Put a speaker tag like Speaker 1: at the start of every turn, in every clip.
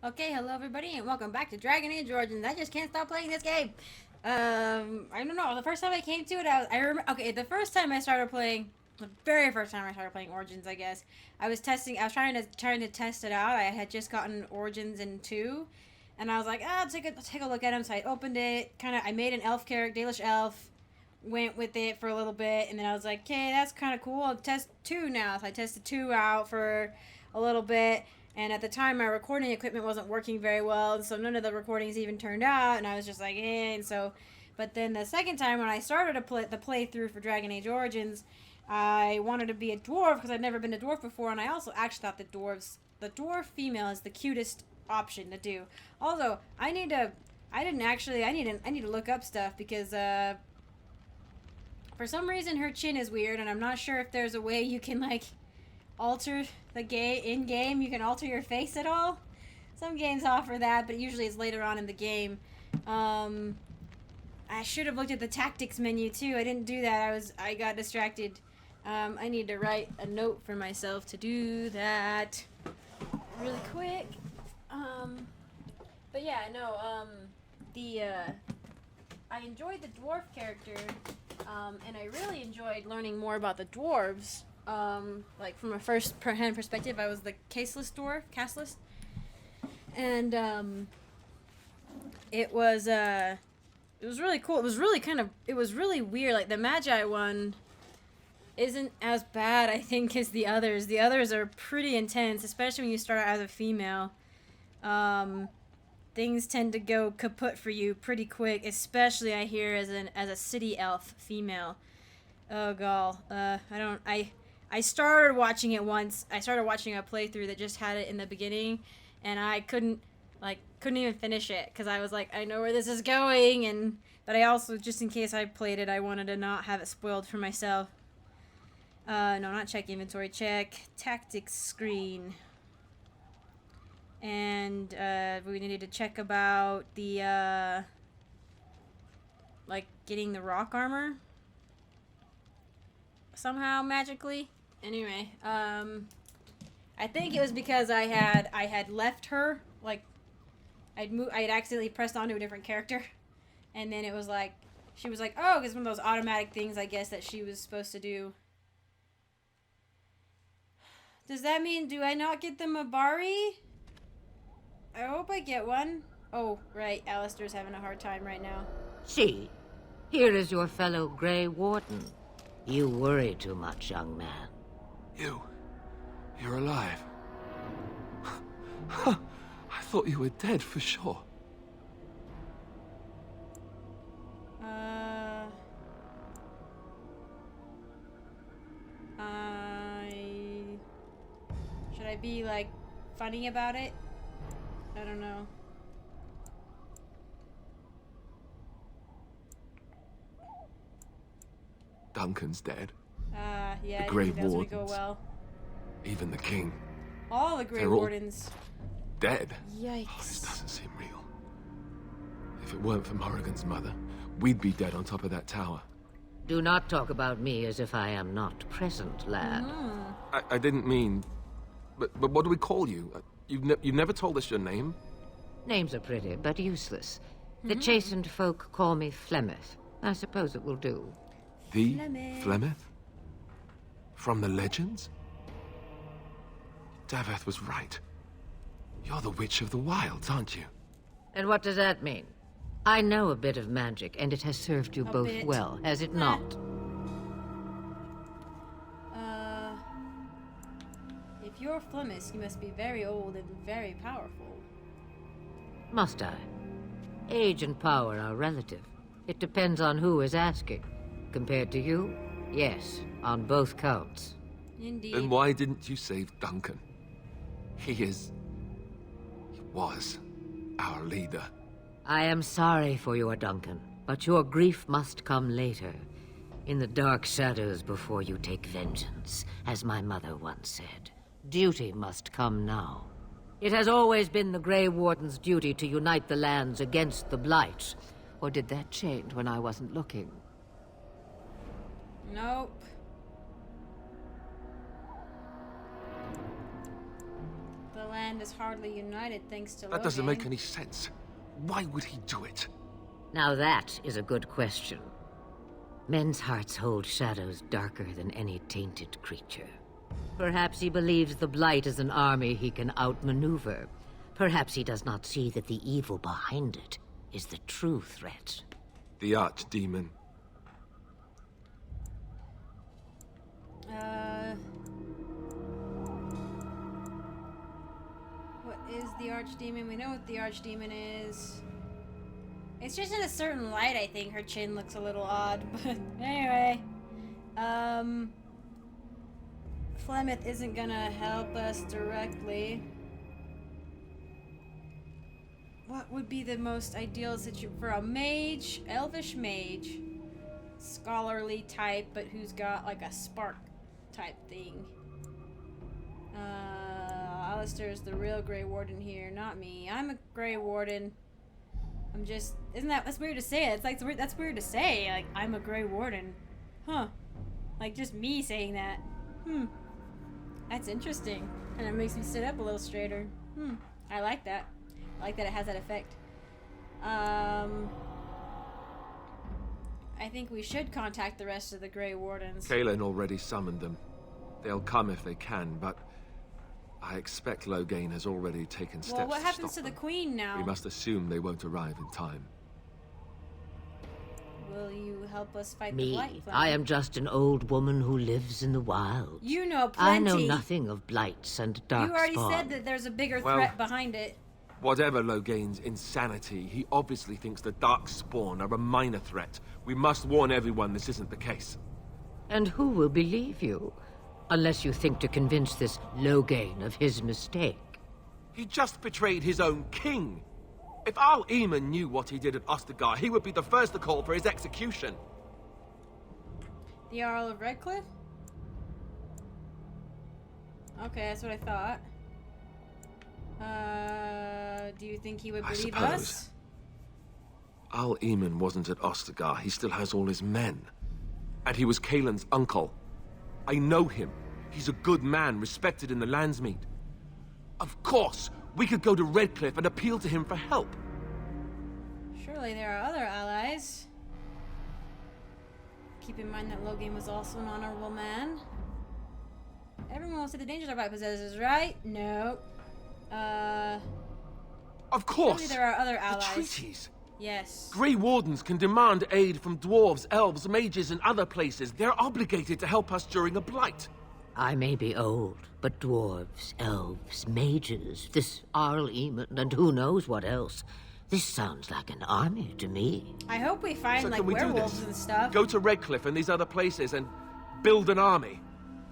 Speaker 1: Okay, hello everybody, and welcome back to Dragon Age Origins. I just can't stop playing this game. I don't know. The first time I came to it, I remember. Okay, the first time I started playing, the very first time I started playing Origins, I guess I was testing. I was trying to test it out. I had just gotten Origins in 2, and I was like, ah, take a look at him. So I opened it. I made an elf character, Dalish elf. Went with it for a little bit, and then I was like, okay, that's kind of cool. I'll test 2 now. So I tested 2 out for a little bit. And at the time, my recording equipment wasn't working very well, and so none of the recordings even turned out. And I was just like, eh. And so, but then the second time when I started the playthrough for Dragon Age Origins, I wanted to be a dwarf because I'd never been a dwarf before, and I also actually thought the dwarf female is the cutest option to do. Although I need to, I need to look up stuff because for some reason her chin is weird, and I'm not sure if there's a way you can like alter the in game. You can alter your face at all. Some games offer that, but usually it's later on in the game. I should have looked at the tactics menu too. I didn't do that. I got distracted. I need to write a note for myself to do that really quick. But yeah, no. The I enjoyed the dwarf character, and I really enjoyed learning more about the dwarves. Like from a first-hand perspective, I was the casteless dwarf, and it was really cool. It was really weird. Like the Magi one isn't as bad, I think, as the others. The others are pretty intense, especially when you start out as a female. Things tend to go kaput for you pretty quick, especially I hear as a city elf female. Oh god, I started watching it once. I started watching a playthrough that just had it in the beginning, and I couldn't even finish it because I was like, I know where this is going, but I also, just in case I played it, I wanted to not have it spoiled for myself. No, not check inventory. Check tactics screen. And we needed to check about the like getting the rock armor somehow magically. Anyway, I think it was because I had left her, like I had accidentally pressed onto a different character, and then it was like she was like, oh, it's one of those automatic things, I guess, that she was supposed to do. Does that mean, do I not get the mabari? I hope I get one. Oh, right, Alistair's having a hard time right now.
Speaker 2: See, here is your fellow Grey Warden. You worry too much, young man.
Speaker 3: You're alive. I thought you were dead for sure.
Speaker 1: Should I be, like, funny about it? I don't know.
Speaker 3: Duncan's dead.
Speaker 1: Yeah,
Speaker 3: The Grey
Speaker 1: that was gonna go
Speaker 3: Wardens.
Speaker 1: well.
Speaker 3: Even the king.
Speaker 1: All the Grey
Speaker 3: They're all
Speaker 1: Wardens.
Speaker 3: Dead.
Speaker 1: Yikes.
Speaker 3: Oh, this doesn't seem real. If it weren't for Morrigan's mother, we'd be dead on top of that tower.
Speaker 2: Do not talk about me as if I am not present, lad.
Speaker 3: I didn't mean... But what do we call you? You've never told us your name?
Speaker 2: Names are pretty, but useless. The chastened folk call me Flemeth. I suppose it will do.
Speaker 3: The Flemeth? From the legends? Daveth was right. You're the Witch of the Wilds, aren't you?
Speaker 2: And what does that mean? I know a bit of magic, and it has served you both
Speaker 1: bit.
Speaker 2: well, has it not?
Speaker 1: If you're Flemeth, you must be very old and very powerful.
Speaker 2: Must I? Age and power are relative. It depends on who is asking. Compared to you, yes, on both counts.
Speaker 1: Indeed.
Speaker 3: Then why didn't you save Duncan? He was our leader.
Speaker 2: I am sorry for your Duncan, but your grief must come later. In the dark shadows before you take vengeance, as my mother once said. Duty must come now. It has always been the Grey Warden's duty to unite the lands against the Blight. Or did that change when I wasn't looking?
Speaker 1: Nope. The land land is hardly united thanks to
Speaker 3: That doesn't make
Speaker 1: Logain.
Speaker 3: any sense. Why would he do it?
Speaker 2: Now that is a good question. Men's hearts hold shadows darker than any tainted creature. Perhaps he believes the Blight is an army he can outmaneuver. Perhaps he does not see that the evil behind it is the true threat.
Speaker 3: The archdemon.
Speaker 1: What is the archdemon? We know what the archdemon is. It's just in a certain light, I think. Her chin looks a little odd, but anyway. Flemeth isn't gonna help us directly. What would be the most ideal situation for a mage? Elvish mage. Scholarly type, but who's got like a spark type thing. Alistair is the real Grey Warden here, not me. I'm a Grey Warden. I'm just... that's weird to say. It's like, that's weird to say. Like, I'm a Grey Warden. Huh. Like, just me saying that. That's interesting. And it makes me sit up a little straighter. I like that. I like that it has that effect. I think we should contact the rest of the Grey Wardens.
Speaker 3: Kaelin already summoned them. They'll come if they can, but I expect Logain has already taken steps
Speaker 1: Well, what
Speaker 3: to
Speaker 1: happens
Speaker 3: stop
Speaker 1: to the
Speaker 3: them.
Speaker 1: Queen now?
Speaker 3: We must assume they won't arrive in time.
Speaker 1: Will you help us fight the
Speaker 2: Me,
Speaker 1: Blight?
Speaker 2: I am just an old woman who lives in the wild.
Speaker 1: You know plenty.
Speaker 2: I know nothing of blights and dark
Speaker 1: You already
Speaker 2: spawn.
Speaker 1: said that there's a bigger
Speaker 3: Well-
Speaker 1: threat behind it.
Speaker 3: Whatever Logain's insanity, he obviously thinks the Darkspawn are a minor threat. We must warn everyone this isn't the case.
Speaker 2: And who will believe you? Unless you think to convince this Logain of his mistake.
Speaker 3: He just betrayed his own king. If Al Eamon knew what he did at Ostagar, he would be the first to call for his execution.
Speaker 1: The Jarl of Redcliffe? Okay, that's what I thought. Do you think he would
Speaker 3: I
Speaker 1: believe
Speaker 3: suppose.
Speaker 1: us?
Speaker 3: Al Eamon wasn't at Ostagar. He still has all his men. And he was Kaelin's uncle. I know him. He's a good man, respected in the Landsmeet. Of course, we could go to Redcliffe and appeal to him for help.
Speaker 1: Surely there are other allies. Keep in mind that Logain was also an honorable man. Everyone will say the dangers are by possessors, right? No.
Speaker 3: Of course.
Speaker 1: Surely there are other
Speaker 3: The
Speaker 1: allies.
Speaker 3: treaties.
Speaker 1: Yes.
Speaker 3: Grey Wardens can demand aid from dwarves, elves, mages, and other places. They're obligated to help us during a blight.
Speaker 2: I may be old, but dwarves, elves, mages, this Arl Eamon, and who knows what else. This sounds like an army to me.
Speaker 1: I hope we find
Speaker 3: So
Speaker 1: like
Speaker 3: can we do
Speaker 1: werewolves
Speaker 3: this?
Speaker 1: and stuff.
Speaker 3: Go to Redcliffe and these other places and build an army.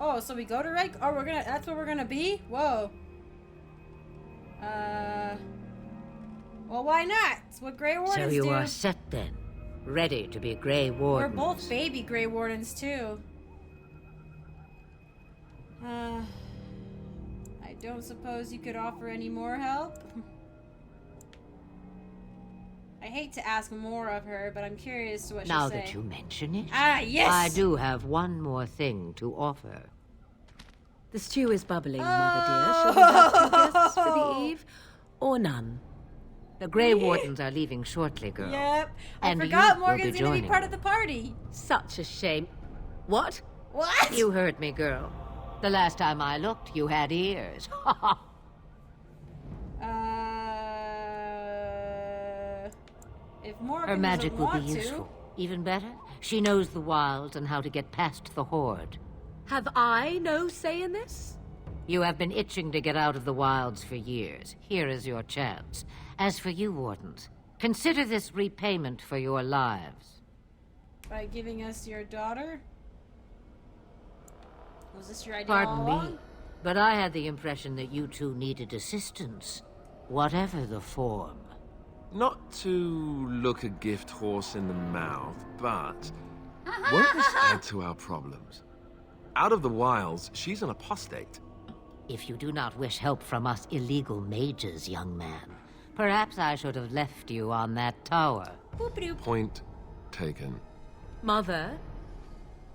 Speaker 1: Oh, so we go to Red? Oh, that's where we're gonna be? Whoa. Well, why not? It's what Grey Wardens
Speaker 2: So you
Speaker 1: do.
Speaker 2: are set then, ready to be Grey
Speaker 1: We're
Speaker 2: Wardens.
Speaker 1: both baby Grey Wardens too. I don't suppose you could offer any more help? I hate to ask more of her, but I'm curious to what
Speaker 2: Now
Speaker 1: she'll say.
Speaker 2: that you mention it,
Speaker 1: Ah, yes!
Speaker 2: I do have one more thing to offer.
Speaker 4: The stew is bubbling, Mother dear. Shall we have some guests for the
Speaker 1: Oh.
Speaker 4: eve? Or none?
Speaker 2: The Grey Wardens are leaving shortly, girl.
Speaker 1: Yep. I
Speaker 2: And
Speaker 1: forgot
Speaker 2: you will
Speaker 1: Morgan's
Speaker 2: be
Speaker 1: gonna be
Speaker 2: joining
Speaker 1: part of the party.
Speaker 4: Such a shame. What?
Speaker 1: What?
Speaker 2: You heard me, girl. The last time I looked, you had ears.
Speaker 1: If Morgan
Speaker 2: Her magic
Speaker 1: doesn't
Speaker 2: will be
Speaker 1: want to,
Speaker 2: useful. Even better, she knows the wilds and how to get past the Horde.
Speaker 4: Have I no say in this?
Speaker 2: You have been itching to get out of the wilds for years. Here is your chance. As for you, Wardens, consider this repayment for your lives.
Speaker 1: by giving us your daughter? Was this your idea all
Speaker 2: Pardon
Speaker 1: along?
Speaker 2: me, but I had the impression that you two needed assistance, whatever the form.
Speaker 3: Not to look a gift horse in the mouth, but won't this add to our problems? Out of the wilds, she's an apostate.
Speaker 2: If you do not wish help from us illegal mages, young man, perhaps I should have left you on that tower.
Speaker 1: Boop-a-doop.
Speaker 3: Point taken.
Speaker 4: Mother,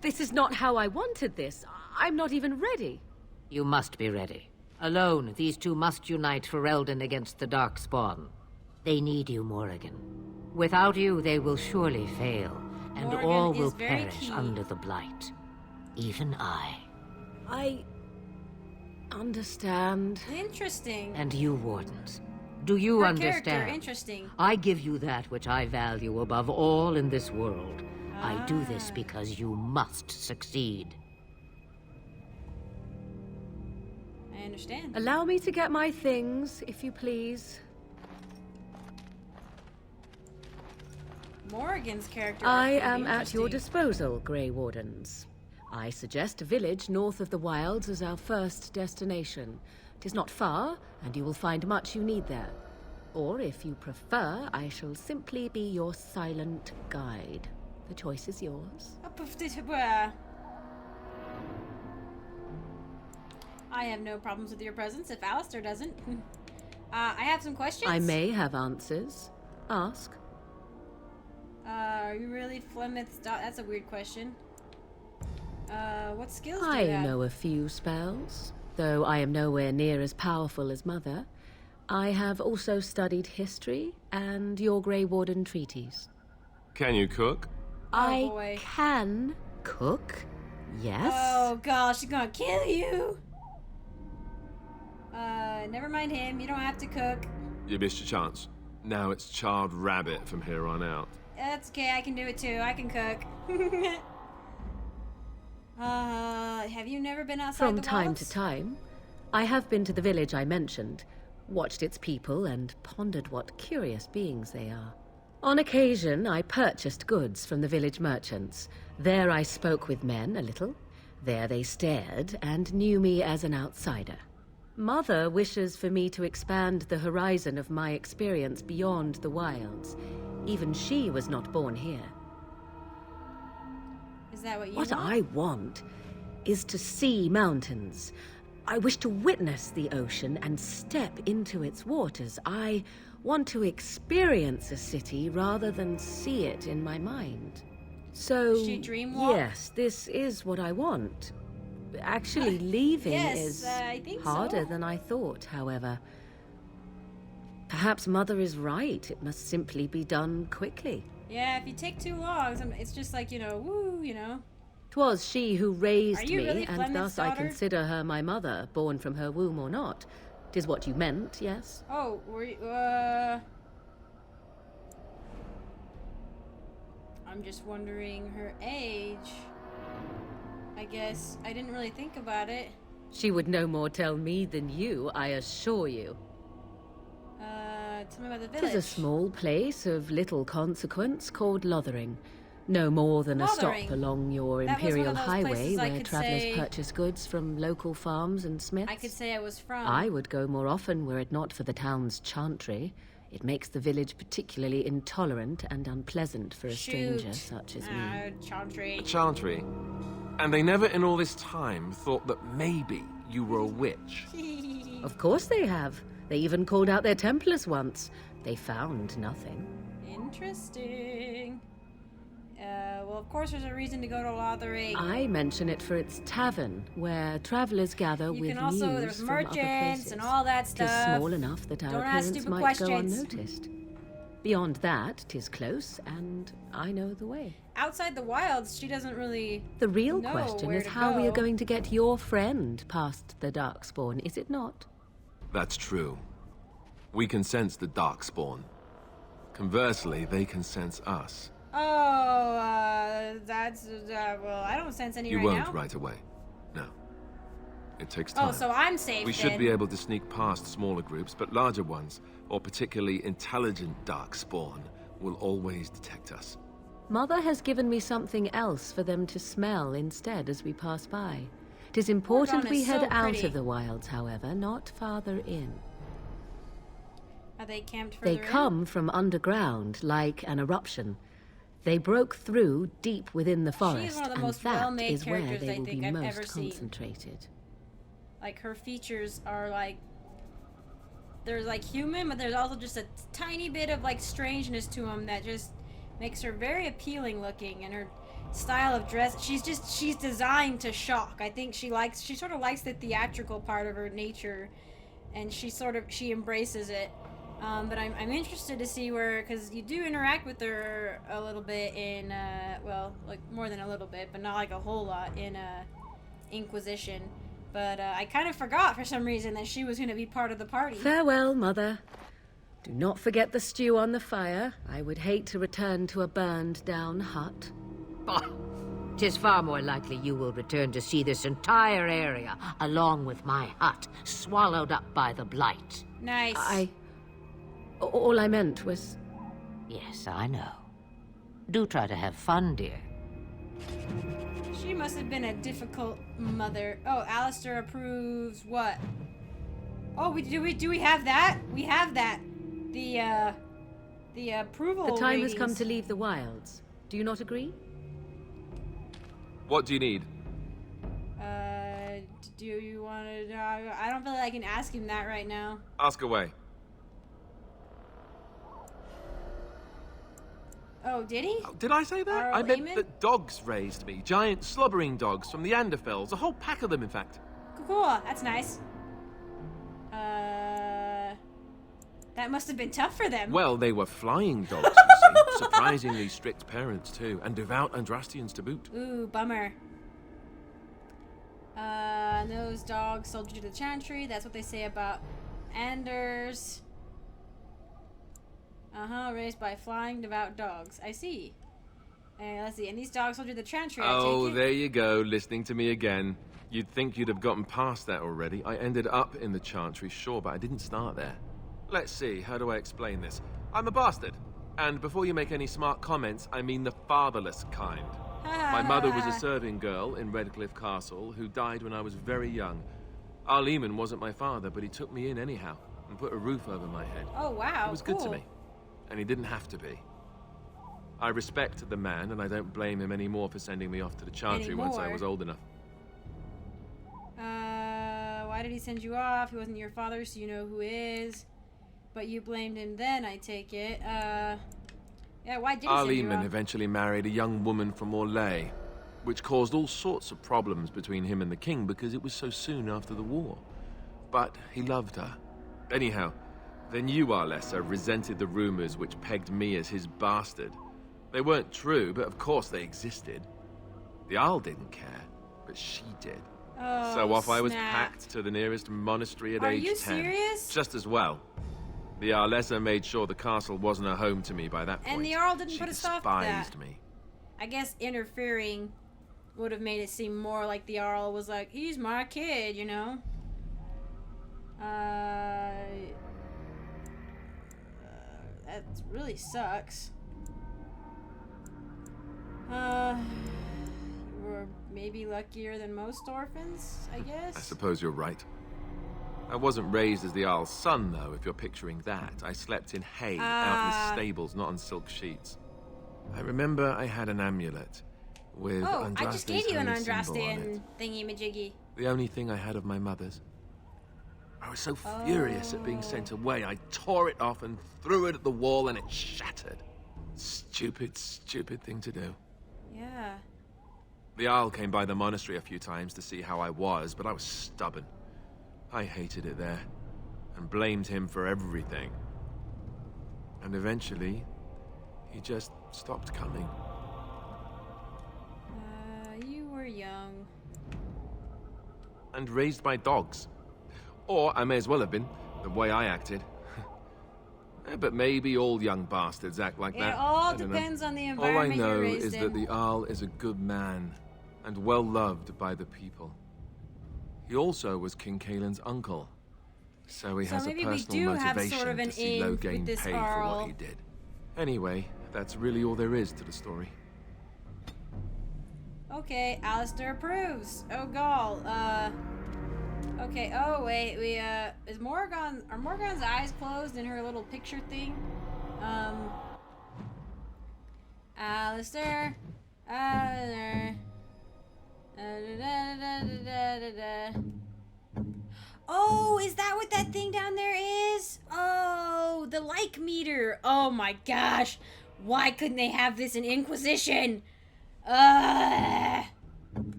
Speaker 4: this is not how I wanted this. I'm not even ready.
Speaker 2: You must be ready. Alone, these two must unite for Eldon against the Darkspawn. They need you, Morrigan. Without you, they will surely fail, and
Speaker 1: Morrigan
Speaker 2: all
Speaker 1: is
Speaker 2: will
Speaker 1: very
Speaker 2: perish
Speaker 1: key.
Speaker 2: under the Blight. Even I.
Speaker 4: I understand.
Speaker 1: Interesting.
Speaker 2: And you, Wardens. Do you
Speaker 1: Her
Speaker 2: understand?
Speaker 1: character, interesting.
Speaker 2: I give you that which I value above all in this world. I do this
Speaker 1: Ah.
Speaker 2: because you must succeed.
Speaker 1: I understand.
Speaker 4: Allow me to get my things, if you please.
Speaker 1: Morrigan's character.
Speaker 4: I
Speaker 1: would be
Speaker 4: am at your
Speaker 1: interesting.
Speaker 4: disposal, Grey Wardens. I suggest a village north of the wilds as our first destination. It is not far, and you will find much you need there. Or, if you prefer, I shall simply be your silent guide. The choice is yours.
Speaker 1: I have no problems with your presence if Alistair doesn't. I have some questions.
Speaker 4: I may have answers. Ask.
Speaker 1: Are you really Flemeth's daughter? That's a weird question. What skills do
Speaker 4: I
Speaker 1: you have?
Speaker 4: know a few spells, though I am nowhere near as powerful as Mother. I have also studied history and your Grey Warden treaties.
Speaker 3: Can you cook?
Speaker 4: I
Speaker 1: boy.
Speaker 4: can cook, yes.
Speaker 1: Oh gosh, she's gonna kill you. Never mind him. You don't have to cook.
Speaker 3: You missed your chance. Now it's charred rabbit from here on out.
Speaker 1: That's okay. I can do it too. I can cook. Have you never been outside
Speaker 4: From
Speaker 1: the
Speaker 4: time
Speaker 1: walls?
Speaker 4: to time, I have been to the village I mentioned, watched its people, and pondered what curious beings they are. On occasion, I purchased goods from the village merchants. There I spoke with men a little. There they stared and knew me as an outsider. Mother wishes for me to expand the horizon of my experience beyond the wilds. Even she was not born here.
Speaker 1: Is that what you
Speaker 4: What
Speaker 1: want?
Speaker 4: I want is to see mountains. I wish to witness the ocean and step into its waters. I want to experience a city rather than see it in my mind. So,
Speaker 1: She dreamwalk?
Speaker 4: yes, this is what I want. Actually, leaving
Speaker 1: Yes,
Speaker 4: is
Speaker 1: I think so.
Speaker 4: harder than I thought, however. Perhaps Mother is right. It must simply be done quickly.
Speaker 1: Yeah, if you take too long, it's just like, woo,
Speaker 4: 'Twas she who raised
Speaker 1: Are you
Speaker 4: me,
Speaker 1: really
Speaker 4: and
Speaker 1: Flemeth's
Speaker 4: thus I
Speaker 1: daughter?
Speaker 4: consider her my mother, born from her womb or not. 'Tis what you meant, yes?
Speaker 1: Oh, were you, I'm just wondering her age. I guess I didn't really think about it.
Speaker 4: She would no more tell me than you, I assure you.
Speaker 1: Tell me about the
Speaker 4: 'Tis
Speaker 1: village.
Speaker 4: a small place of little consequence called Lothering. No more than a
Speaker 1: Lothering.
Speaker 4: stop along your
Speaker 1: That was one
Speaker 4: imperial
Speaker 1: of those
Speaker 4: highway
Speaker 1: places I
Speaker 4: where
Speaker 1: could
Speaker 4: travelers
Speaker 1: say-
Speaker 4: purchase goods from local farms and smiths.
Speaker 1: I could say I was from.
Speaker 4: I would go more often were it not for the town's chantry. It makes the village particularly intolerant and unpleasant for a stranger such as me.
Speaker 1: Chantry.
Speaker 3: Chantry. And they never in all this time thought that maybe you were a witch.
Speaker 4: Of course they have. They even called out their Templars once. They found nothing.
Speaker 1: Interesting. Well, of course there's a reason to go to Lothering.
Speaker 4: I mention it for its tavern, where travelers gather
Speaker 1: You
Speaker 4: with
Speaker 1: can also,
Speaker 4: news
Speaker 1: there's
Speaker 4: from other
Speaker 1: merchants
Speaker 4: places.
Speaker 1: and all that
Speaker 4: 'Tis
Speaker 1: stuff.
Speaker 4: small enough that our
Speaker 1: Don't ask
Speaker 4: appearance
Speaker 1: stupid
Speaker 4: might
Speaker 1: questions.
Speaker 4: go unnoticed. Beyond that, 'tis close, and I know the way.
Speaker 1: Outside the wilds, she doesn't really.
Speaker 4: The real
Speaker 1: know
Speaker 4: question
Speaker 1: where
Speaker 4: is
Speaker 1: to
Speaker 4: how we are
Speaker 1: go.
Speaker 4: going to get your friend past the Darkspawn, is it not?
Speaker 3: That's true. We can sense the Darkspawn. Conversely, they can sense us.
Speaker 1: Oh, that's well. I don't sense any
Speaker 3: You
Speaker 1: right
Speaker 3: won't
Speaker 1: now.
Speaker 3: right away. No. It takes time.
Speaker 1: Oh, so I'm safe.
Speaker 3: We
Speaker 1: then.
Speaker 3: should be able to sneak past smaller groups, but larger ones, or particularly intelligent Darkspawn, will always detect us.
Speaker 4: Mother has given me something else for them to smell instead as we pass by. It is important
Speaker 1: Dawn
Speaker 4: we
Speaker 1: is
Speaker 4: head
Speaker 1: so
Speaker 4: out
Speaker 1: pretty.
Speaker 4: of the wilds, however, not farther in.
Speaker 1: Are they camped further
Speaker 4: They come from underground, like an eruption. They broke through deep within the forest,
Speaker 1: one of the
Speaker 4: and
Speaker 1: most
Speaker 4: that
Speaker 1: well-made
Speaker 4: is where
Speaker 1: characters
Speaker 4: they
Speaker 1: I
Speaker 4: will
Speaker 1: think
Speaker 4: be
Speaker 1: I've
Speaker 4: most
Speaker 1: ever seen.
Speaker 4: concentrated.
Speaker 1: Like her features are like. There's like human, but there's also just a tiny bit of like strangeness to them that just makes her very appealing looking, and her style of dress. She's designed to shock. I think she sort of likes the theatrical part of her nature, and she embraces it. But I'm interested to see because you do interact with her a little bit in, well, like more than a little bit, but not like a whole lot in Inquisition. But I kind of forgot for some reason that she was going to be part of the party.
Speaker 4: Farewell, Mother. Do not forget the stew on the fire. I would hate to return to a burned-down hut.
Speaker 2: Bah! 'Tis far more likely you will return to see this entire area, along with my hut, swallowed up by the blight.
Speaker 1: Nice.
Speaker 4: All I meant was...
Speaker 2: Yes, I know. Do try to have fun, dear.
Speaker 1: She must have been a difficult mother. Oh, Alistair approves what? Oh, do we have that? We have that. The approval
Speaker 4: The time has
Speaker 1: ratings.
Speaker 4: come to leave the wilds. Do you not agree?
Speaker 3: What do you need?
Speaker 1: Do you want to... I don't feel like I can ask him that right now.
Speaker 3: Ask away.
Speaker 1: Oh, did he?
Speaker 3: Oh, did I say that?
Speaker 1: Arl
Speaker 3: I meant
Speaker 1: Eamon?
Speaker 3: that dogs raised me. Giant slobbering dogs from the Anderfells. A whole pack of them, in fact.
Speaker 1: Cool. That's nice. That must have been tough for them.
Speaker 3: Well, they were flying dogs, you see. Surprisingly strict parents, too. And devout Andrastians to boot.
Speaker 1: Ooh, bummer. Those dogs sold you to the Chantry. That's what they say about Anders. Raised by flying devout dogs. I see. Let's see. And these dogs sold you to the Chantry, I
Speaker 3: Oh,
Speaker 1: take it?
Speaker 3: there you go, listening to me again. You'd think you'd have gotten past that already. I ended up in the Chantry, sure, but I didn't start there. Let's see, how do I explain this? I'm a bastard. And before you make any smart comments, I mean the fatherless kind. My mother was a serving girl in Redcliffe Castle who died when I was very young. Arl Eamon wasn't my father, but he took me in anyhow and put a roof over my head.
Speaker 1: Oh, wow.
Speaker 3: He was good to me, and he didn't have to be. I respect the man, and I don't blame him anymore for sending me off to the Chantry once I was old enough.
Speaker 1: Why did he send you off? He wasn't your father, so you know who is. But you blamed him then, I take it. Yeah, why did he send you
Speaker 3: Eamon
Speaker 1: off?
Speaker 3: eventually married a young woman from Orlais, which caused all sorts of problems between him and the king because it was so soon after the war. But he loved her. Anyhow, then you, Alistair, resented the rumors which pegged me as his bastard. They weren't true, but of course they existed. The Arl didn't care, but she did.
Speaker 1: Oh,
Speaker 3: So off I was
Speaker 1: snap.
Speaker 3: packed to the nearest monastery at
Speaker 1: Are
Speaker 3: age
Speaker 1: you
Speaker 3: 10.
Speaker 1: serious?
Speaker 3: Just as well. The Arlessa made sure the castle wasn't a home to me by that point.
Speaker 1: And the Arl didn't
Speaker 3: She
Speaker 1: put a stop to that.
Speaker 3: despised me.
Speaker 1: I guess interfering would have made it seem more like the Arl was like, he's my kid, you know? That really sucks. We're maybe luckier than most orphans, I guess?
Speaker 3: I suppose you're right. I wasn't raised as the Arl's son, though, if you're picturing that. I slept in hay out in the stables, not on silk sheets. I remember I had an amulet with
Speaker 1: Oh, I just gave you an
Speaker 3: holy symbol on
Speaker 1: Andrastian
Speaker 3: it.
Speaker 1: thingy-majiggy.
Speaker 3: The only thing I had of my mother's. I was so furious at being sent away, I tore it off and threw it at the wall and it shattered. Stupid, stupid thing to do.
Speaker 1: Yeah.
Speaker 3: The Arl came by the monastery a few times to see how I was, but I was stubborn. I hated it there, and blamed him for everything. And eventually, he just stopped coming.
Speaker 1: You were young.
Speaker 3: And raised by dogs. Or I may as well have been, the way I acted. But maybe all young bastards act like that.
Speaker 1: It all
Speaker 3: I don't know.
Speaker 1: depends on the
Speaker 3: All I
Speaker 1: environment
Speaker 3: know
Speaker 1: you're raised
Speaker 3: is
Speaker 1: in.
Speaker 3: that the Arl is a good man, and well loved by the people. He also was King Kaelin's uncle, so he has a
Speaker 1: maybe we
Speaker 3: personal
Speaker 1: do have
Speaker 3: motivation
Speaker 1: sort of an
Speaker 3: to see
Speaker 1: aim with
Speaker 3: Logain
Speaker 1: this
Speaker 3: pay for
Speaker 1: Arl.
Speaker 3: what he did. Anyway, that's really all there is to the story.
Speaker 1: Okay, Alistair approves. Oh, Gall. Okay, oh, wait, are Morgan's eyes closed in her little picture thing? Alistair. Oh, is that what that thing down there is? Oh, the like meter. Oh my gosh. Why couldn't they have this in Inquisition?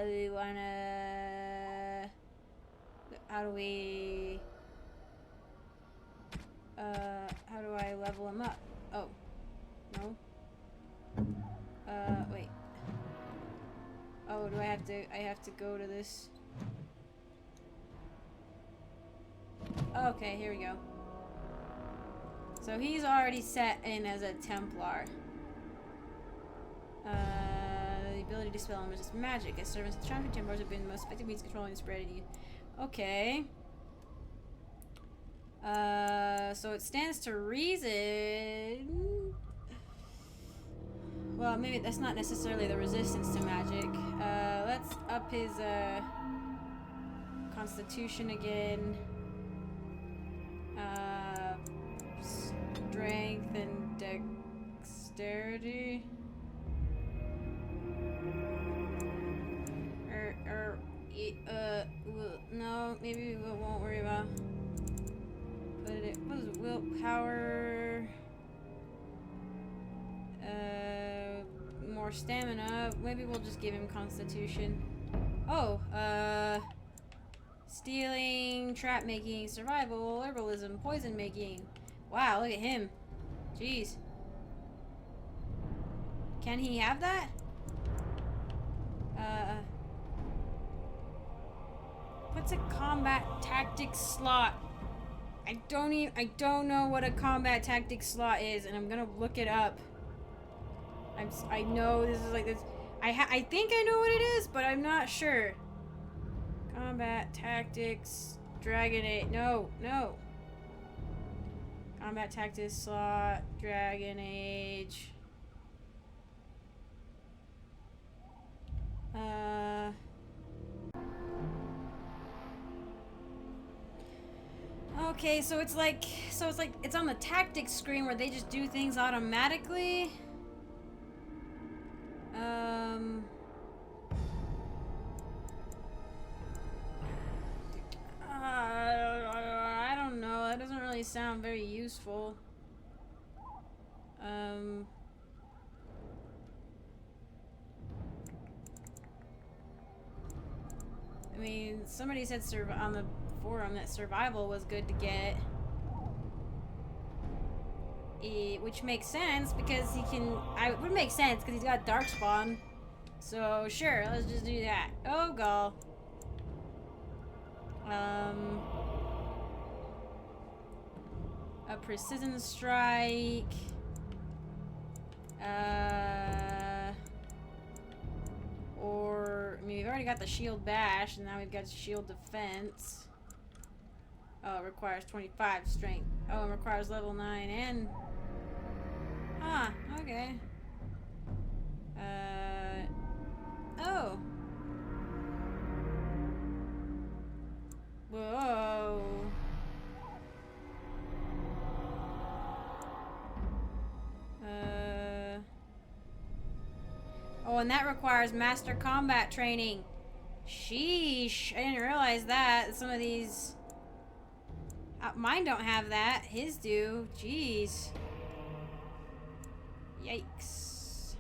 Speaker 1: We wanna... How do we... how do I level him up? Oh. No. Wait. Oh, do I have to go to this? Okay, here we go. So he's already set in as a Templar. The ability to spell and resist magic. As servants, the champion Templars have been the most effective means of controlling the spread of you. Okay. So it stands to reason. Well, maybe that's not necessarily the resistance to magic. Let's up his constitution again. Strength and dexterity. No, maybe we won't worry about. What is it? Willpower? More stamina. Maybe we'll just give him constitution. Oh, stealing, trap making, survival, herbalism, poison making. Wow, look at him. Jeez. Can he have that? What's a combat tactics slot? I don't know what a combat tactics slot is, and I'm gonna look it up. I know this is like this. I think I know what it is, but I'm not sure. Combat tactics, Dragon Age. No. Combat tactics slot, Dragon Age. Okay, so it's like it's on the tactics screen where they just do things automatically. I don't know. That doesn't really sound very useful. I mean, somebody said on the forum that survival was good to get. Which makes sense because he can... It would make sense because he's got Darkspawn. So, sure, let's just do that. Oh, God. A precision strike. Or... I mean, we've already got the shield bash, and now we've got shield defense. Oh, it requires 25 strength. Oh, it requires level 9 and... Ah, okay. Oh. Whoa. Oh, and that requires master combat training. Sheesh. I didn't realize that. Some of these... mine don't have that. His do. Jeez. Yikes.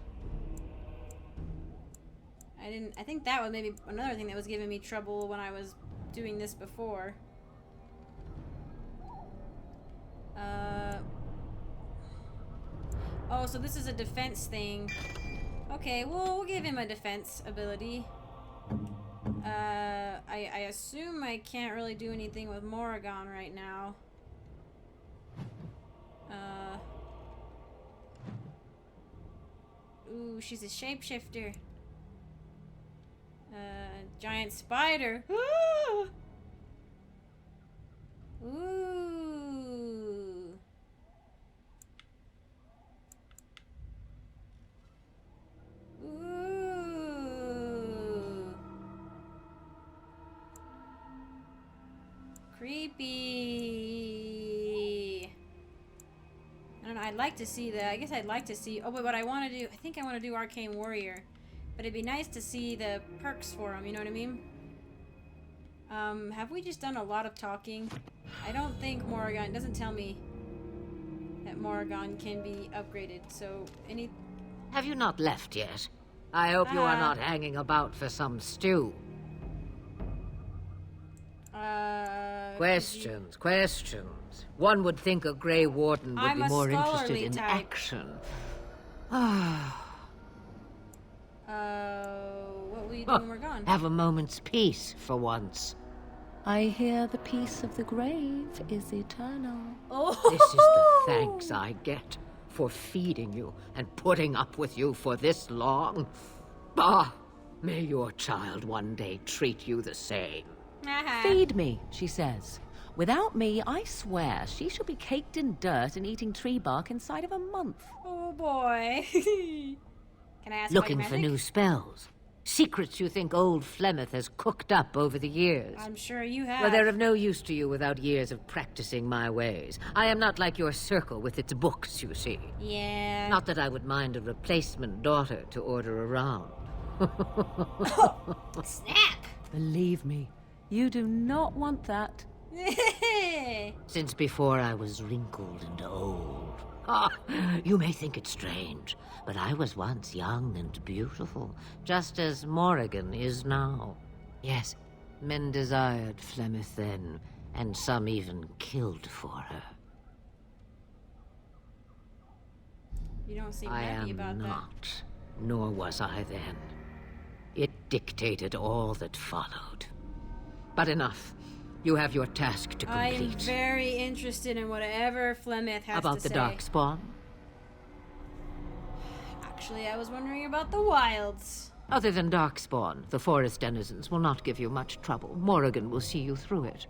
Speaker 1: I think that was maybe another thing that was giving me trouble when I was doing this before. Oh, so this is a defense thing. Okay, well, we'll give him a defense ability. I assume I can't really do anything with Morrigan right now. Ooh, she's a shapeshifter. Giant spider. Ah! Ooh. Ooh. Creepy. I don't know, I'd like to see that. I guess I'd like to see... Oh, but what I want to do... I think I want to do Arcane Warrior. But it'd be nice to see the perks for him, you know what I mean? Have we just done a lot of talking? I don't think Morrigan... It doesn't tell me that Morrigan can be upgraded. So,
Speaker 2: Have you not left yet? I hope you are not hanging about for some stew. Questions, questions. One would think a Grey Warden would
Speaker 1: I'm
Speaker 2: be
Speaker 1: a
Speaker 2: more interested
Speaker 1: scholarly
Speaker 2: in
Speaker 1: type.
Speaker 2: action.
Speaker 1: What will you do when we're gone?
Speaker 2: Have a moment's peace for once.
Speaker 4: I hear the peace of the grave is eternal.
Speaker 1: Oh,
Speaker 2: This is the thanks I get for feeding you and putting up with you for this long. Ah, may your child one day treat you the same.
Speaker 4: Feed me, she says. Without me, I swear she shall be caked in dirt and eating tree bark inside of a month.
Speaker 1: Oh boy. Can I ask
Speaker 2: Looking
Speaker 1: about
Speaker 2: for
Speaker 1: your
Speaker 2: new
Speaker 1: magic?
Speaker 2: spells. Secrets you think old Flemeth has cooked up over the years.
Speaker 1: I'm sure you have.
Speaker 2: Well, they're of no use to you without years of practicing my ways. I am not like your circle with its books, you see.
Speaker 1: Yeah.
Speaker 2: Not that I would mind a replacement daughter to order around.
Speaker 1: Snap.
Speaker 4: Believe me, you do not want that.
Speaker 2: Since before I was wrinkled and old. Ah, you may think it strange, but I was once young and beautiful, just as Morrigan is now. Yes, men desired Flemeth then, and some even killed for her.
Speaker 1: You don't seem
Speaker 2: I
Speaker 1: happy
Speaker 2: am
Speaker 1: about that.
Speaker 2: not, nor was I then. It dictated all that followed. But enough. You have your task to
Speaker 1: I'm
Speaker 2: complete.
Speaker 1: very interested in whatever Flemeth has
Speaker 2: About
Speaker 1: to
Speaker 2: the
Speaker 1: say.
Speaker 2: Darkspawn?
Speaker 1: Actually, I was wondering about the wilds.
Speaker 2: Other than Darkspawn, the forest denizens will not give you much trouble. Morrigan will see you through it.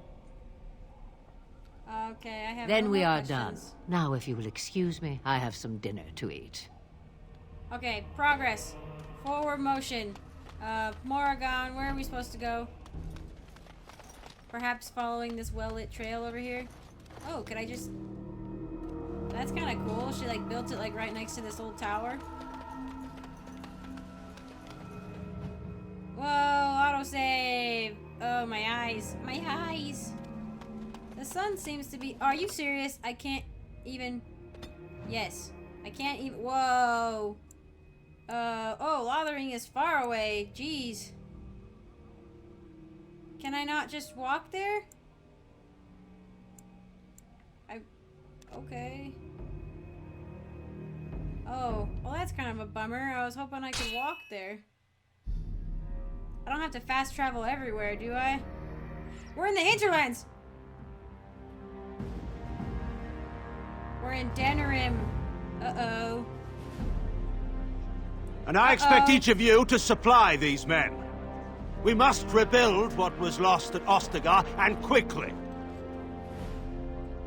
Speaker 1: Okay, I have
Speaker 2: Then
Speaker 1: no
Speaker 2: we
Speaker 1: more
Speaker 2: are done.
Speaker 1: questions.
Speaker 2: Now, if you will excuse me, I have some dinner to eat.
Speaker 1: Okay, progress. Forward motion. Morrigan, where are we supposed to go? Perhaps following this well-lit trail over here? Oh, could I just... That's kind of cool. She, like, built it, like, right next to this old tower. Whoa, autosave! Oh, my eyes. My eyes! The sun seems to be... Are you serious? I can't even... Yes. I can't even... Whoa! Oh, Lothering is far away. Jeez. Can I not just walk there? Okay. Oh, well that's kind of a bummer. I was hoping I could walk there. I don't have to fast travel everywhere, do I? We're in the hinterlands! We're in Denerim. Uh-oh.
Speaker 5: And I expect each of you to supply these men. We must rebuild what was lost at Ostagar, and quickly.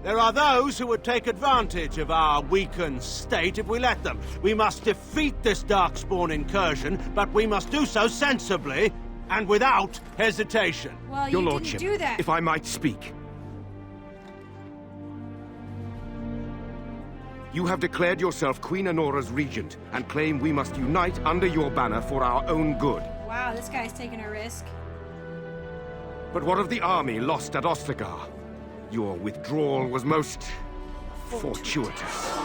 Speaker 5: There are those who would take advantage of our weakened state if we let them. We must defeat this Darkspawn incursion, but we must do so sensibly and without hesitation.
Speaker 1: Well,
Speaker 3: Your
Speaker 1: you
Speaker 3: lordship,
Speaker 1: didn't do that.
Speaker 3: if I might speak. You have declared yourself Queen Anora's regent, and claim we must unite under your banner for our own good.
Speaker 1: Wow, this guy's taking a risk.
Speaker 3: But what of the army lost at Ostagar? Your withdrawal was most... fortuitous.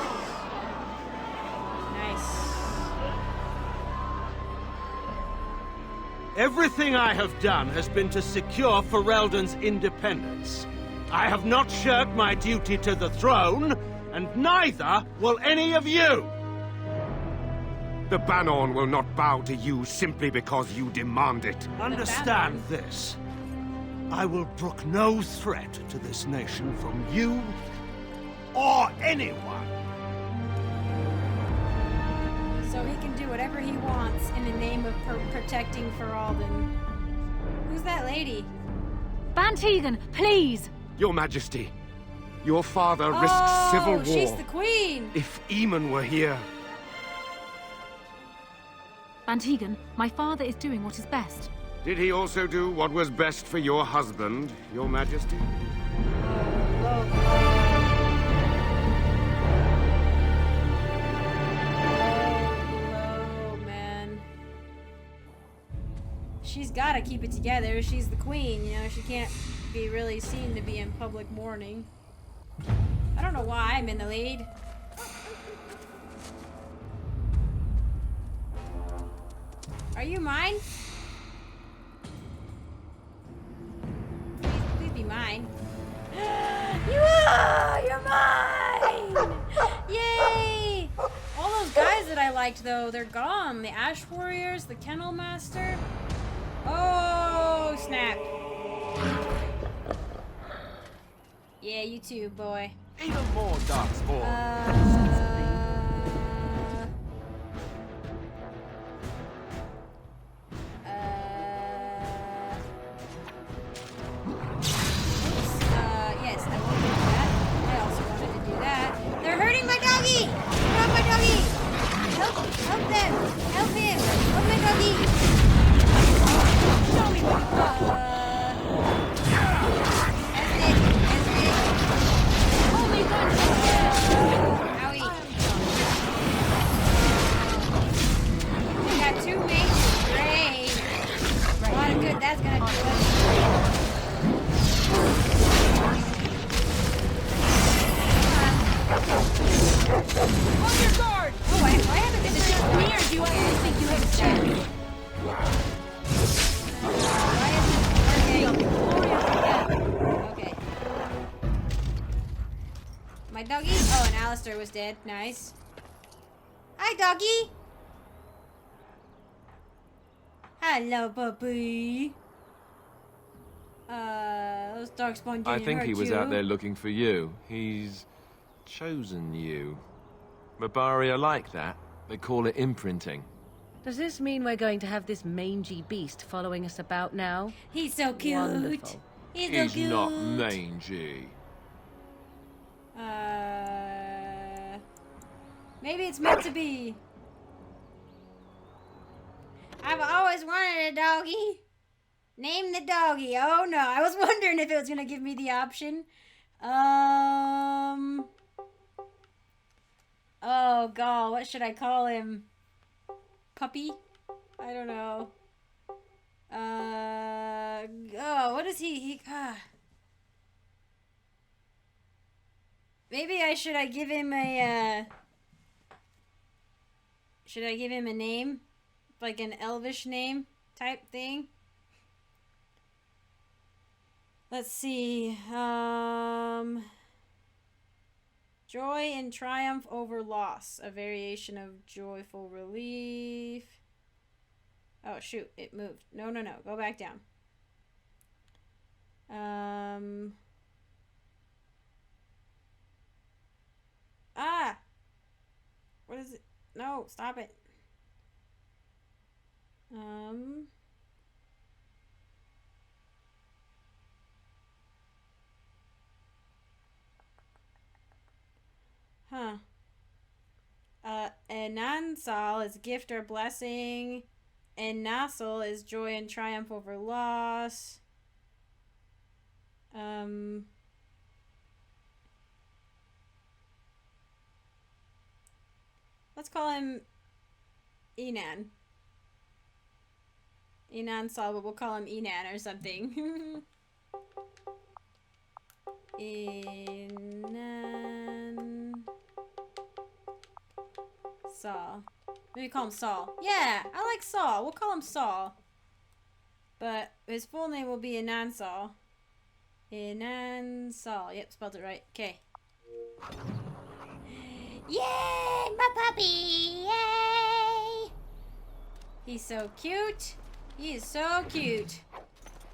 Speaker 1: Nice.
Speaker 5: Everything I have done has been to secure Ferelden's independence. I have not shirked my duty to the throne, and neither will any of you!
Speaker 3: The Banon will not bow to you simply because you demand it.
Speaker 5: Understand this. I will brook no threat to this nation from you or anyone.
Speaker 1: So he can do whatever he wants in the name of protecting Ferelden. Who's that lady?
Speaker 6: Bantegan, please!
Speaker 3: Your Majesty, your father risks civil war.
Speaker 1: She's the queen!
Speaker 3: If Eamon were here...
Speaker 6: Bantegan, my father is doing what is best.
Speaker 3: Did he also do what was best for your husband, your Majesty?
Speaker 1: Oh, man. She's gotta keep it together. She's the queen, you know. She can't be really seen to be in public mourning. I don't know why I'm in the lead. Are you mine? Please be mine. You are! You're mine! Yay! All those guys that I liked, though, they're gone. The Ash Warriors, the Kennel Master. Oh, snap. Yeah, you too, boy.
Speaker 3: Even more darkspawn.
Speaker 1: Yes, I wanted to do that. I also wanted to do that. They're hurting my doggy! Get off my doggy! Help them! Help him! Help my doggy! Show me Holy gun! Owie. We got 2 mages. Great. A lot of good that's gonna do us. On your guard! Oh, I haven't been this weird. Do you actually think you have a chance? Okay. My doggy? Oh, and Alistair was dead. Nice. Hi, doggy. Hello, puppy. Those darkspawn didn't
Speaker 3: I think
Speaker 1: hurt
Speaker 3: he was
Speaker 1: you.
Speaker 3: out there looking for you. He's chosen you. Mabari are like that. They call it imprinting.
Speaker 4: Does this mean we're going to have this mangy beast following us about now?
Speaker 1: He's so cute.
Speaker 4: Wonderful.
Speaker 1: He's so
Speaker 3: He's
Speaker 1: cute.
Speaker 3: not mangy.
Speaker 1: Maybe it's meant to be. I've always wanted a doggy. Name the doggy. Oh no, I was wondering if it was gonna give me the option. Oh god, what should I call him? Puppy? I don't know. Oh, what is he? Maybe should I give him a, should I give him a name? Like an elvish name type thing? Let's see. Joy and triumph over loss. A variation of joyful relief. Oh, shoot. It moved. No. Go back down. What is it? No, stop it. Enansal is gift or blessing. Enasal is joy and triumph over loss. Let's call him Enan. Enansal, but we'll call him Enan or something. Enan Saul. Maybe call him Saul. Yeah, I like Saul. We'll call him Saul. But his full name will be Enansal. Enansal. Yep, spelled it right. Okay. Yay! My puppy! Yay! He's so cute. He is so cute.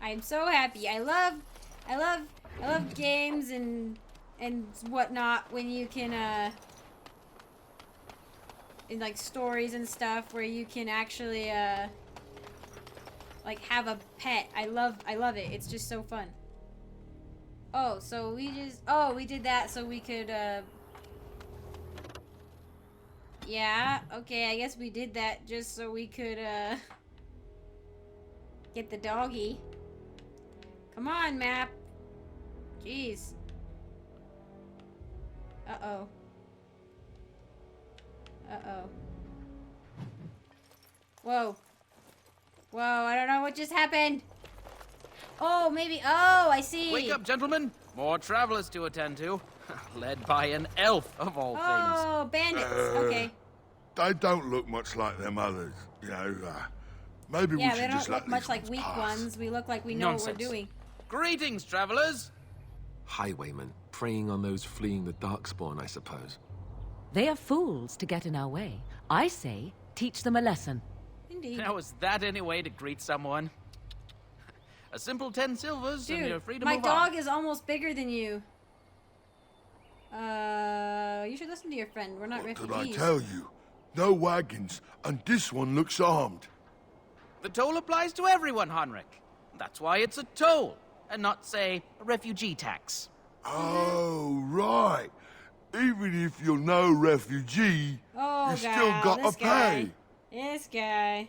Speaker 1: I'm so happy. I love games and whatnot when you can in like stories and stuff where you can actually like have a pet. I love it. It's just so fun. Oh, so we did that so we could yeah, okay, I guess we did that just so we could get the doggy. Come on, map. Jeez. Uh-oh. Uh-oh. Whoa. Whoa, I don't know what just happened. Oh, maybe. Oh, I see.
Speaker 7: Wake up, gentlemen. More travelers to attend to. Led by an elf, of all things.
Speaker 1: Oh, bandits. Okay.
Speaker 8: They don't look much like them others, you know. Maybe we
Speaker 1: Yeah,
Speaker 8: should
Speaker 1: we don't
Speaker 8: just
Speaker 1: look
Speaker 8: let
Speaker 1: much
Speaker 8: these
Speaker 1: like
Speaker 8: ones
Speaker 1: weak
Speaker 8: pass.
Speaker 1: ones. We look like we know what
Speaker 7: Nonsense.
Speaker 1: we're doing.
Speaker 7: Greetings, travelers.
Speaker 3: Highwaymen, preying on those fleeing the Darkspawn, I suppose.
Speaker 4: They are fools to get in our way. I say, teach them a lesson.
Speaker 1: Indeed.
Speaker 7: Now, is that any way to greet someone? A simple 10 silvers and you're
Speaker 1: Dude,
Speaker 7: free to
Speaker 1: my
Speaker 7: move
Speaker 1: dog
Speaker 7: on.
Speaker 1: is almost bigger than you. You should listen to your friend. We're not
Speaker 8: What did
Speaker 1: refugees.
Speaker 8: I tell you? No wagons, and this one looks armed.
Speaker 7: The toll applies to everyone, Henrik. That's why it's a toll, and not, say, a refugee tax.
Speaker 8: Oh, right. Even if you're no refugee,
Speaker 1: Oh,
Speaker 8: you
Speaker 1: God,
Speaker 8: still gotta
Speaker 1: this guy.
Speaker 8: pay.
Speaker 1: This guy.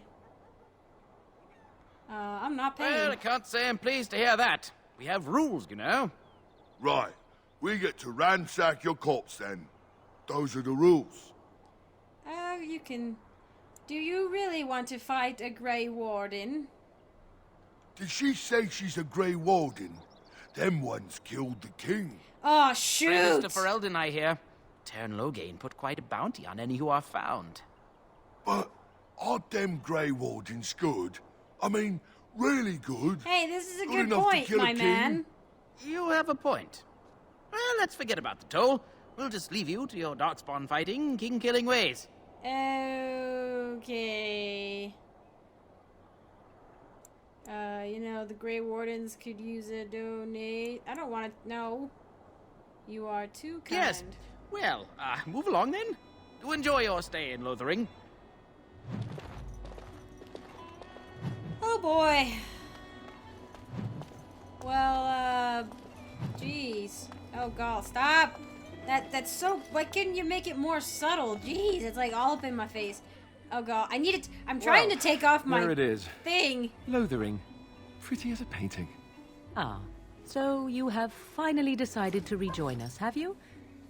Speaker 1: I'm not paying.
Speaker 7: Well, I can't say I'm pleased to hear that. We have rules, you know.
Speaker 8: Right. We get to ransack your corpse then. Those are the rules.
Speaker 1: Oh, you can... Do you really want to fight a Grey Warden?
Speaker 8: Did she say she's a Grey Warden? Them ones killed the king.
Speaker 1: Oh, shoot!
Speaker 7: Christopher Eldon, I hear. Tern Loghain put quite a bounty on any who are found.
Speaker 8: But are them Grey Wardens good? I mean, really good?
Speaker 1: Hey, this is a
Speaker 8: Good
Speaker 1: good
Speaker 8: enough to
Speaker 1: point,
Speaker 8: kill a
Speaker 1: my
Speaker 8: king?
Speaker 1: man.
Speaker 7: You have a point. Well, let's forget about the toll. We'll just leave you to your darkspawn fighting, king-killing ways.
Speaker 1: Okay. You know, the Grey Wardens could use a donate. I don't want to... No. You are too kind.
Speaker 7: Yes. Well, move along then. Do enjoy your stay in Lothering.
Speaker 1: Oh, boy. Well, jeez. Oh, God, stop. That's so... Why couldn't you make it more subtle? Jeez, it's like all up in my face. Oh, God. I need it... I'm trying to take off my
Speaker 3: There it is.
Speaker 1: thing.
Speaker 3: Lothering. Pretty as a painting.
Speaker 4: Ah, so you have finally decided to rejoin us, have you?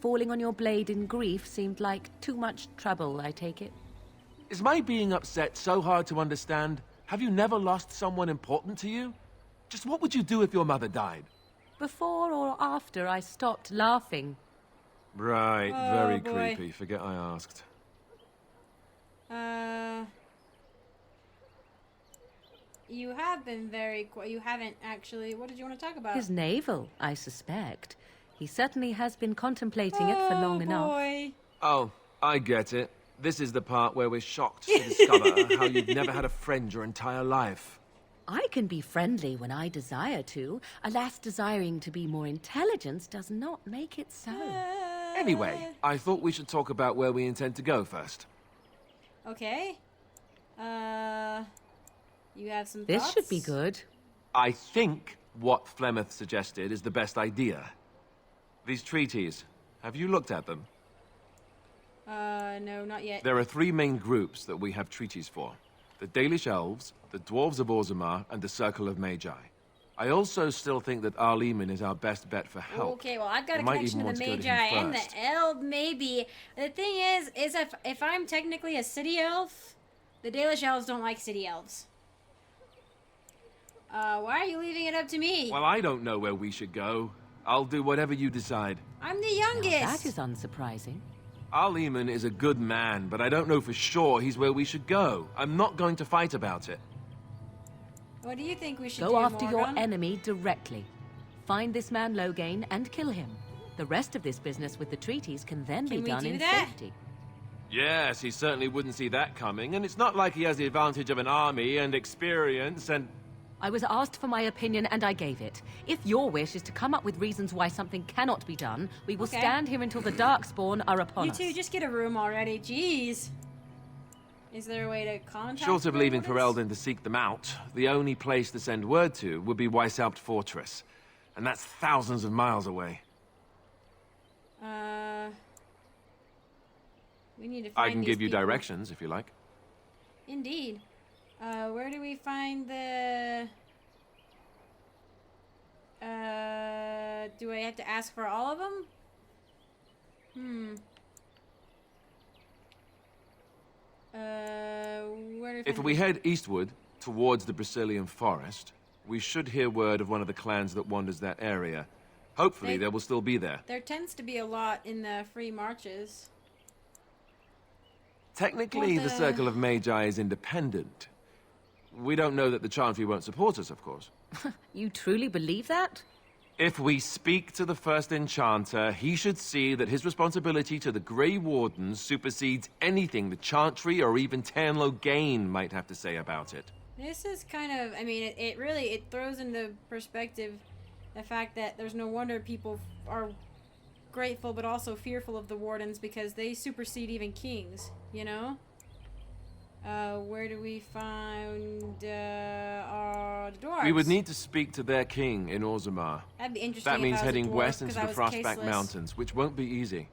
Speaker 4: Falling on your blade in grief seemed like too much trouble, I take it.
Speaker 3: Is my being upset so hard to understand? Have you never lost someone important to you? Just what would you do if your mother died?
Speaker 4: Before or after I stopped laughing.
Speaker 3: Right,
Speaker 1: Oh,
Speaker 3: very
Speaker 1: boy.
Speaker 3: creepy. Forget I asked.
Speaker 1: You have been very... You haven't actually... What did you want to talk about?
Speaker 4: His navel, I suspect. He certainly has been contemplating it for long enough.
Speaker 1: Boy.
Speaker 3: Oh, I get it. This is the part where we're shocked to discover how you've never had a friend your entire life.
Speaker 4: I can be friendly when I desire to. Alas, desiring to be more intelligent does not make it so.
Speaker 3: Anyway, I thought we should talk about where we intend to go first.
Speaker 1: Okay. You have some
Speaker 4: This
Speaker 1: thoughts?
Speaker 4: should be good.
Speaker 3: I think what Flemeth suggested is the best idea. These treaties, have you looked at them?
Speaker 1: No, not yet.
Speaker 3: There are three main groups that we have treaties for. The Dalish Elves, the Dwarves of Orzammar, and the Circle of Magi. I also still think that Arleman is our best bet for help.
Speaker 1: Okay, well, I've got a
Speaker 3: We might
Speaker 1: connection
Speaker 3: even
Speaker 1: to the
Speaker 3: want to go
Speaker 1: Magi
Speaker 3: to him
Speaker 1: and the
Speaker 3: first.
Speaker 1: Elf, maybe. The thing is if I'm technically a city elf, the Dalish Elves don't like city elves. Why are you leaving it up to me?
Speaker 3: Well, I don't know where we should go. I'll do whatever you decide.
Speaker 1: I'm the
Speaker 4: Now,
Speaker 1: youngest.
Speaker 4: that is unsurprising.
Speaker 3: Arleman is a good man, but I don't know for sure he's where we should go. I'm not going to fight about it.
Speaker 1: What do you think we should do,
Speaker 4: Go after your
Speaker 1: Morgan?
Speaker 4: enemy directly. Find this man Loghain and kill him. The rest of this business with the treaties can then
Speaker 1: Can
Speaker 4: be
Speaker 1: we
Speaker 4: done
Speaker 1: do
Speaker 4: in
Speaker 1: that?
Speaker 4: safety.
Speaker 3: Yes, he certainly wouldn't see that coming, and it's not like he has the advantage of an army and experience and...
Speaker 4: I was asked for my opinion and I gave it. If your wish is to come up with reasons why something cannot be done, we will
Speaker 1: Okay.
Speaker 4: stand here until the Darkspawn are upon
Speaker 1: You
Speaker 4: us.
Speaker 1: two, just get a room already. Jeez. Is there a way to contact
Speaker 3: Short of
Speaker 1: Grey
Speaker 3: leaving for
Speaker 1: Wardens?
Speaker 3: Eldon to seek them out, the only place to send word to would be Weishaupt Fortress. And that's thousands of miles away.
Speaker 1: We need to find
Speaker 3: I can
Speaker 1: these
Speaker 3: give you
Speaker 1: people.
Speaker 3: directions, if you like.
Speaker 1: Indeed. Where do we find the... do I have to ask for all of them? Where do
Speaker 3: If we head eastward, towards the Brazilian forest, we should hear word of one of the clans that wanders that area. Hopefully,
Speaker 1: They-
Speaker 3: they will still be there.
Speaker 1: There tends to be a lot in the free marches.
Speaker 3: Technically,
Speaker 1: What
Speaker 3: the
Speaker 1: the-
Speaker 3: Circle of Magi is independent. We don't know that the Chantry won't support us, of course.
Speaker 4: You truly believe that?
Speaker 3: If we speak to the first Enchanter, he should see that his responsibility to the Grey Wardens supersedes anything the Chantry or even Tanlo Gain might have to say about it.
Speaker 1: This is kind of, I mean, it really throws into perspective the fact that there's no wonder people are grateful but also fearful of the Wardens because they supersede even kings, you know? Where do we find our dwarves?
Speaker 3: We would need to speak to their king in Orzammar.
Speaker 1: That'd be interesting.
Speaker 3: That means
Speaker 1: if I was a
Speaker 3: heading
Speaker 1: dwarf,
Speaker 3: west into
Speaker 1: 'cause I
Speaker 3: the
Speaker 1: was
Speaker 3: Frostback
Speaker 1: caseless.
Speaker 3: Mountains, which won't be easy.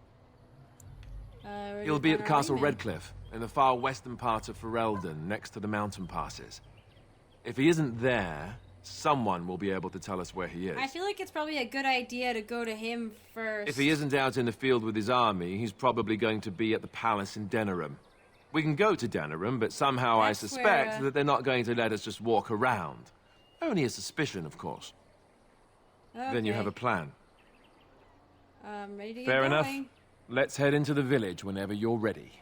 Speaker 1: Where do
Speaker 3: He'll
Speaker 1: we
Speaker 3: be
Speaker 1: find
Speaker 3: at
Speaker 1: our
Speaker 3: Castle
Speaker 1: wingman?
Speaker 3: Redcliffe, in the far western part of Ferelden, next to the mountain passes. If he isn't there, someone will be able to tell us where he is.
Speaker 1: I feel like it's probably a good idea to go to him first.
Speaker 3: If he isn't out in the field with his army, he's probably going to be at the palace in Denerim. We can go to Denerim, but somehow I
Speaker 1: That's
Speaker 3: suspect
Speaker 1: where,
Speaker 3: that they're not going to let us just walk around. Only a suspicion, of course. Then you have a plan.
Speaker 1: Ready to get
Speaker 3: Fair enough.
Speaker 1: going.
Speaker 3: Let's head into the village whenever you're ready.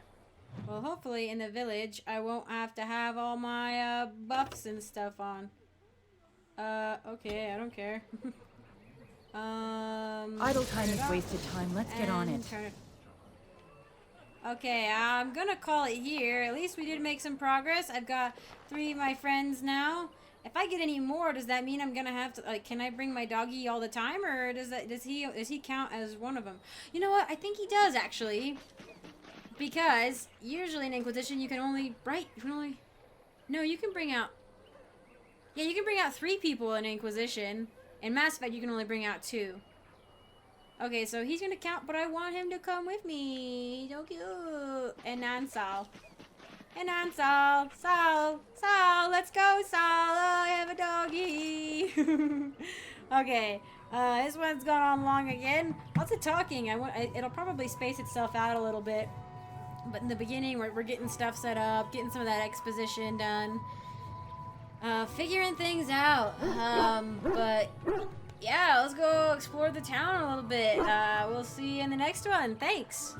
Speaker 1: Well, hopefully in the village I won't have to have all my buffs and stuff on. Okay, I don't care.
Speaker 6: Idle time is wasted time. Let's get on it.
Speaker 1: Okay, I'm gonna call it here. At least we did make some progress. I've got 3 of my friends now. If I get any more, does that mean I'm gonna have to, like, can I bring my doggy all the time, or does he count as one of them? You know what? I think he does actually, because usually in Inquisition you can only no, you can bring out. Yeah, you can bring out 3 people in Inquisition. In Mass Effect, you can only bring out 2. Okay, so he's gonna count, but I want him to come with me. So cute. And then Saul. And then Saul. Saul, let's go, Saul. Oh, I have a doggy. Okay, this one's gone on long again. Lots of talking. It'll probably space itself out a little bit. But in the beginning, we're getting stuff set up, getting some of that exposition done. Figuring things out. But yeah, let's go explore the town a little bit. We'll see you in the next one. Thanks.